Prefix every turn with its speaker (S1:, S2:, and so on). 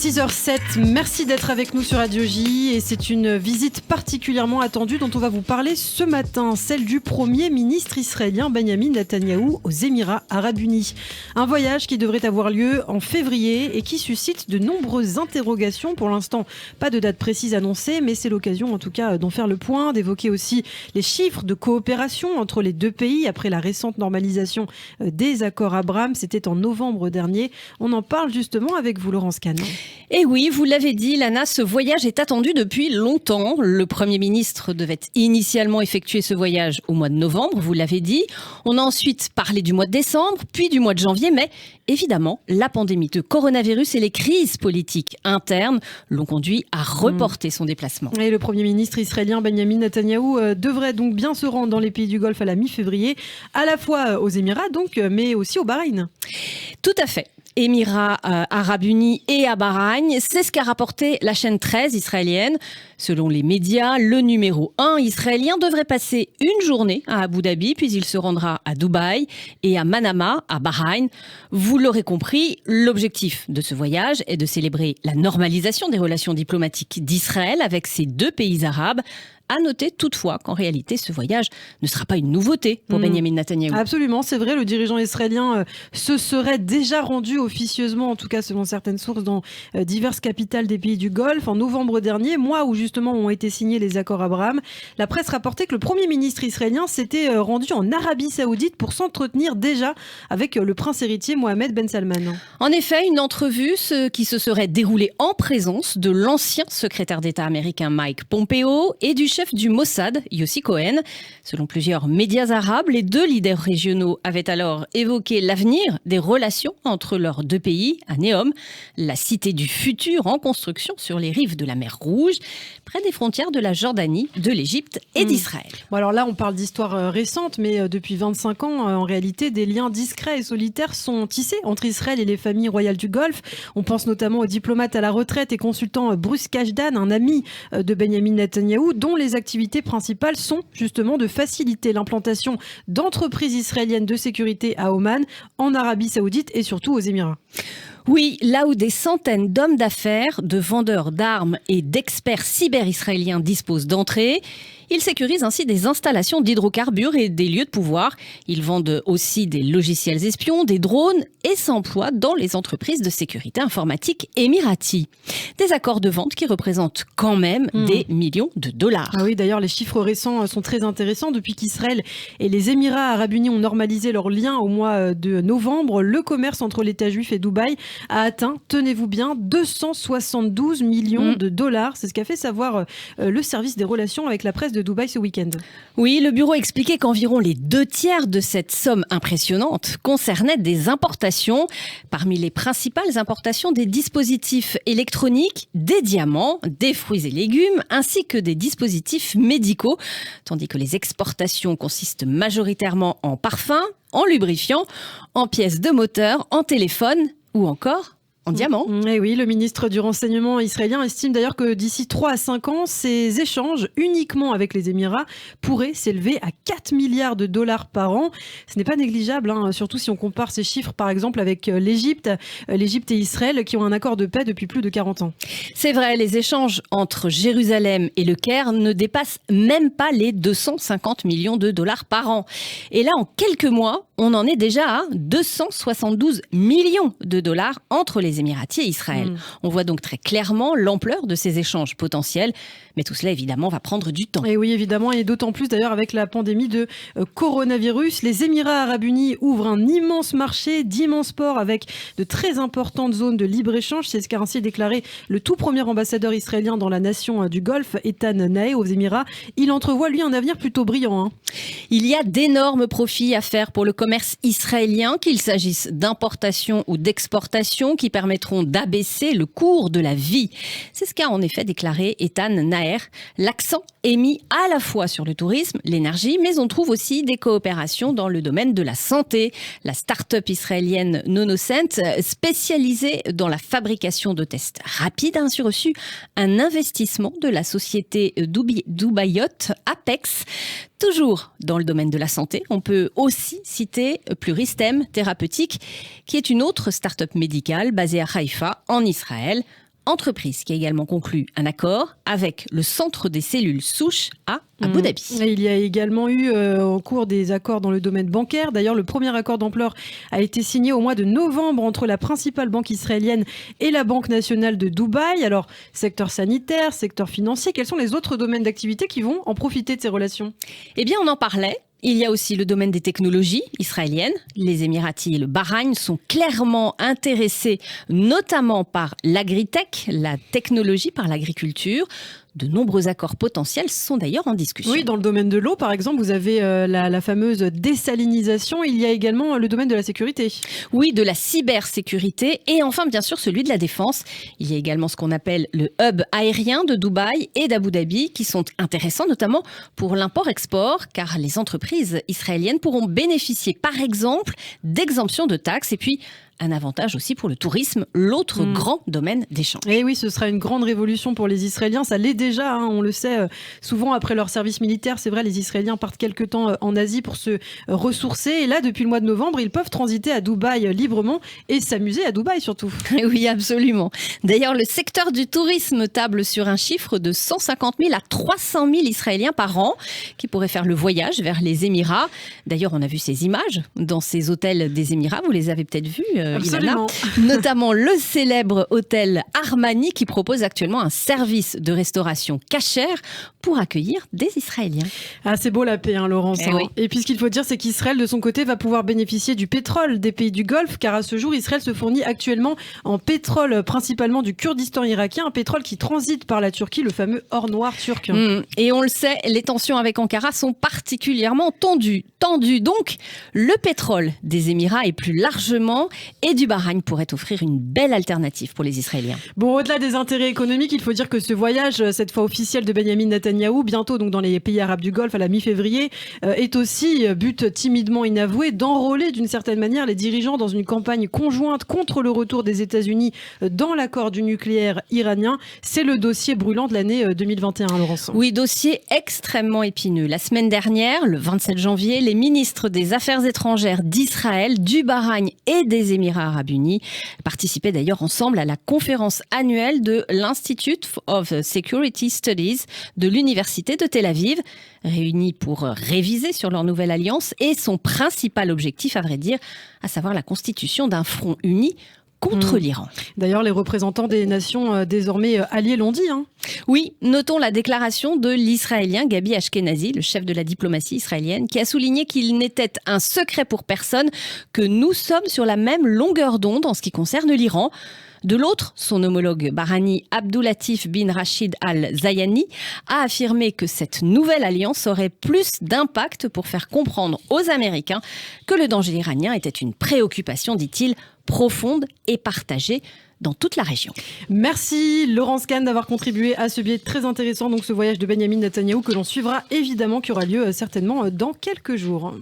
S1: 6h07, merci d'être avec nous sur Radio J et c'est une visite particulièrement attendue dont on va vous parler ce matin, celle du Premier ministre israélien Benjamin Netanyahou aux Émirats Arabes Unis. Un voyage qui devrait avoir lieu en février et qui suscite de nombreuses interrogations. Pour l'instant, pas de date précise annoncée, mais c'est l'occasion en tout cas d'en faire le point, d'évoquer aussi les chiffres de coopération entre les deux pays après la récente normalisation des accords Abraham. C'était en novembre dernier. On en parle justement avec vous, Laurence Kahn.
S2: Et oui, vous l'avez dit, Lana, ce voyage est attendu depuis longtemps. Le Premier ministre devait initialement effectuer ce voyage au mois de novembre, vous l'avez dit. On a ensuite parlé du mois de décembre, puis du mois de janvier, mais évidemment, la pandémie de coronavirus et les crises politiques internes l'ont conduit à reporter son déplacement.
S1: Et le Premier ministre israélien Benjamin Netanyahou devrait donc bien se rendre dans les pays du Golfe à la mi-février, à la fois aux Émirats donc, mais aussi au Bahreïn.
S2: Tout à fait. Émirats Arabes Unis et à Bahreïn. C'est ce qu'a rapporté la chaîne 13 israélienne. Selon les médias, le numéro 1 israélien devrait passer une journée à Abu Dhabi, puis il se rendra à Dubaï et à Manama, à Bahreïn. Vous l'aurez compris, l'objectif de ce voyage est de célébrer la normalisation des relations diplomatiques d'Israël avec ces deux pays arabes. À noter toutefois qu'en réalité, ce voyage ne sera pas une nouveauté pour Benjamin Netanyahou.
S1: Absolument, c'est vrai, le dirigeant israélien se serait déjà rendu officieusement, en tout cas selon certaines sources, dans diverses capitales des pays du Golfe en novembre dernier, mois où justement ont été signés les accords Abraham. La presse rapportait que le Premier ministre israélien s'était rendu en Arabie Saoudite pour s'entretenir déjà avec le prince héritier Mohamed Ben Salman.
S2: En effet, une entrevue qui se serait déroulée en présence de l'ancien secrétaire d'État américain Mike Pompeo et du chef du Mossad, Yossi Cohen. Selon plusieurs médias arabes, les deux leaders régionaux avaient alors évoqué l'avenir des relations entre leurs deux pays à Neom, la cité du futur en construction sur les rives de la mer Rouge, près des frontières de la Jordanie, de l'Égypte et d'Israël.
S1: Bon alors là, on parle d'histoire récente, mais depuis 25 ans, en réalité, des liens discrets et solitaires sont tissés entre Israël et les familles royales du Golfe. On pense notamment au diplomate à la retraite et consultant Bruce Kajdan, un ami de Benjamin Netanyahou, dont les activités principales sont justement de faciliter l'implantation d'entreprises israéliennes de sécurité à Oman, en Arabie Saoudite et surtout aux Émirats.
S2: Oui, là où des centaines d'hommes d'affaires, de vendeurs d'armes et d'experts cyber-israéliens disposent d'entrées, ils sécurisent ainsi des installations d'hydrocarbures et des lieux de pouvoir. Ils vendent aussi des logiciels espions, des drones et s'emploient dans les entreprises de sécurité informatique émiraties. Des accords de vente qui représentent quand même des millions de dollars.
S1: Ah oui, d'ailleurs, les chiffres récents sont très intéressants. Depuis qu'Israël et les Émirats Arabes Unis ont normalisé leurs liens au mois de novembre, le commerce entre l'État juif et Dubaï a atteint, tenez-vous bien, 272 millions de dollars. C'est ce qu'a fait savoir le service des relations avec la presse de Dubaï ce week-end.
S2: Oui, le bureau expliquait qu'environ les 2/3 de cette somme impressionnante concernaient des importations. Parmi les principales importations, des dispositifs électroniques, des diamants, des fruits et légumes, ainsi que des dispositifs médicaux. Tandis que les exportations consistent majoritairement en parfums, en lubrifiants, en pièces de moteur, en téléphone ou encore en diamant.
S1: Et oui, le ministre du Renseignement israélien estime d'ailleurs que d'ici 3 à 5 ans, ces échanges uniquement avec les Émirats pourraient s'élever à 4 milliards de dollars par an. Ce n'est pas négligeable, surtout si on compare ces chiffres par exemple avec l'Égypte et Israël qui ont un accord de paix depuis plus de 40 ans.
S2: C'est vrai, les échanges entre Jérusalem et le Caire ne dépassent même pas les 250 millions de dollars par an. Et là, en quelques mois, on en est déjà à 272 millions de dollars entre les Émiratis et Israël. On voit donc très clairement l'ampleur de ces échanges potentiels. Mais tout cela, évidemment, va prendre du temps.
S1: Et oui, évidemment, et d'autant plus d'ailleurs avec la pandémie de coronavirus. Les Émirats Arabes Unis ouvrent un immense marché d'immenses ports avec de très importantes zones de libre-échange. C'est ce qu'a ainsi déclaré le tout premier ambassadeur israélien dans la nation du Golfe, Ethan Naeh, aux Émirats. Il entrevoit, lui, un avenir plutôt brillant.
S2: Il y a d'énormes profits à faire pour le commerce israélien, qu'il s'agisse d'importation ou d'exportation, qui permettront d'abaisser le cours de la vie. C'est ce qu'a en effet déclaré Ethan Naeh. L'accent est mis à la fois sur le tourisme, l'énergie, mais on trouve aussi des coopérations dans le domaine de la santé. La start-up israélienne Nonocent, spécialisée dans la fabrication de tests rapides, a ainsi reçu un investissement de la société Dubaïot Apex. Toujours dans le domaine de la santé, on peut aussi citer Pluristem Thérapeutique, qui est une autre start-up médicale basée à Haïfa, en Israël. entreprise qui a également conclu un accord avec le centre des cellules souches à Abu Dhabi.
S1: Et il y a également eu au cours des accords dans le domaine bancaire. D'ailleurs, le premier accord d'ampleur a été signé au mois de novembre entre la principale banque israélienne et la Banque nationale de Dubaï. Alors, secteur sanitaire, secteur financier, quels sont les autres domaines d'activité qui vont en profiter de ces relations ?
S2: Eh bien, on en parlait. Il y a aussi le domaine des technologies israéliennes. Les Émiratis et le Bahreïn sont clairement intéressés, notamment par l'agritech, la technologie, par l'agriculture. De nombreux accords potentiels sont d'ailleurs en discussion.
S1: Oui, dans le domaine de l'eau, par exemple, vous avez la fameuse désalinisation. Il y a également le domaine de la sécurité.
S2: Oui, de la cybersécurité et enfin, bien sûr, celui de la défense. Il y a également ce qu'on appelle le hub aérien de Dubaï et d'Abu Dhabi qui sont intéressants, notamment pour l'import-export, car les entreprises israéliennes pourront bénéficier, par exemple, d'exemptions de taxes et puis un avantage aussi pour le tourisme, l'autre grand domaine d'échange.
S1: Et oui, ce sera une grande révolution pour les Israéliens. Ça l'est déjà, on le sait, souvent après leur service militaire. C'est vrai, les Israéliens partent quelque temps en Asie pour se ressourcer. Et là, depuis le mois de novembre, ils peuvent transiter à Dubaï librement et s'amuser à Dubaï surtout.
S2: Oui, absolument. D'ailleurs, le secteur du tourisme table sur un chiffre de 150 000 à 300 000 Israéliens par an qui pourraient faire le voyage vers les Émirats. D'ailleurs, on a vu ces images dans ces hôtels des Émirats. Vous les avez peut-être vues,
S1: Absolument.
S2: Ilana, notamment le célèbre hôtel Armani qui propose actuellement un service de restauration cachère pour accueillir des Israéliens.
S1: Ah, c'est beau la paix, Laurence.
S2: Oui.
S1: Et puis ce qu'il faut dire, c'est qu'Israël, de son côté, va pouvoir bénéficier du pétrole des pays du Golfe, car à ce jour, Israël se fournit actuellement en pétrole, principalement du Kurdistan irakien, un pétrole qui transite par la Turquie, le fameux or noir turc.
S2: Et on le sait, les tensions avec Ankara sont particulièrement tendues. Donc, le pétrole des Émirats et plus largement et du Bahreïn pourrait offrir une belle alternative pour les Israéliens.
S1: Bon, au-delà des intérêts économiques, il faut dire que ce voyage, cette fois officiel de Benyamin Netanyahou, bientôt donc dans les pays arabes du Golfe à la mi-février, est aussi, but timidement inavoué, d'enrôler d'une certaine manière les dirigeants dans une campagne conjointe contre le retour des États-Unis dans l'accord du nucléaire iranien. C'est le dossier brûlant de l'année 2021, Laurence.
S2: Oui, dossier extrêmement épineux. La semaine dernière, le 27 janvier, les ministres des Affaires étrangères d'Israël, du Bahreïn et des Émirats arabes unis participaient d'ailleurs ensemble à la conférence annuelle de l'Institute of Security Studies de l'Université de Tel Aviv, réunis pour réviser sur leur nouvelle alliance et son principal objectif, à vrai dire, à savoir la constitution d'un front uni contre l'Iran.
S1: D'ailleurs, les représentants des nations désormais alliées l'ont dit.
S2: Oui, notons la déclaration de l'Israélien Gabi Ashkenazi, le chef de la diplomatie israélienne, qui a souligné qu'il n'était un secret pour personne que nous sommes sur la même longueur d'onde en ce qui concerne l'Iran. De l'autre, son homologue bahreïni Abdulatif bin Rachid Al-Zayani a affirmé que cette nouvelle alliance aurait plus d'impact pour faire comprendre aux Américains que le danger iranien était une préoccupation, dit-il, profonde et partagée dans toute la région.
S1: Merci Laurence Kahn d'avoir contribué à ce billet très intéressant, donc ce voyage de Benyamin Netanyahou que l'on suivra évidemment, qui aura lieu certainement dans quelques jours.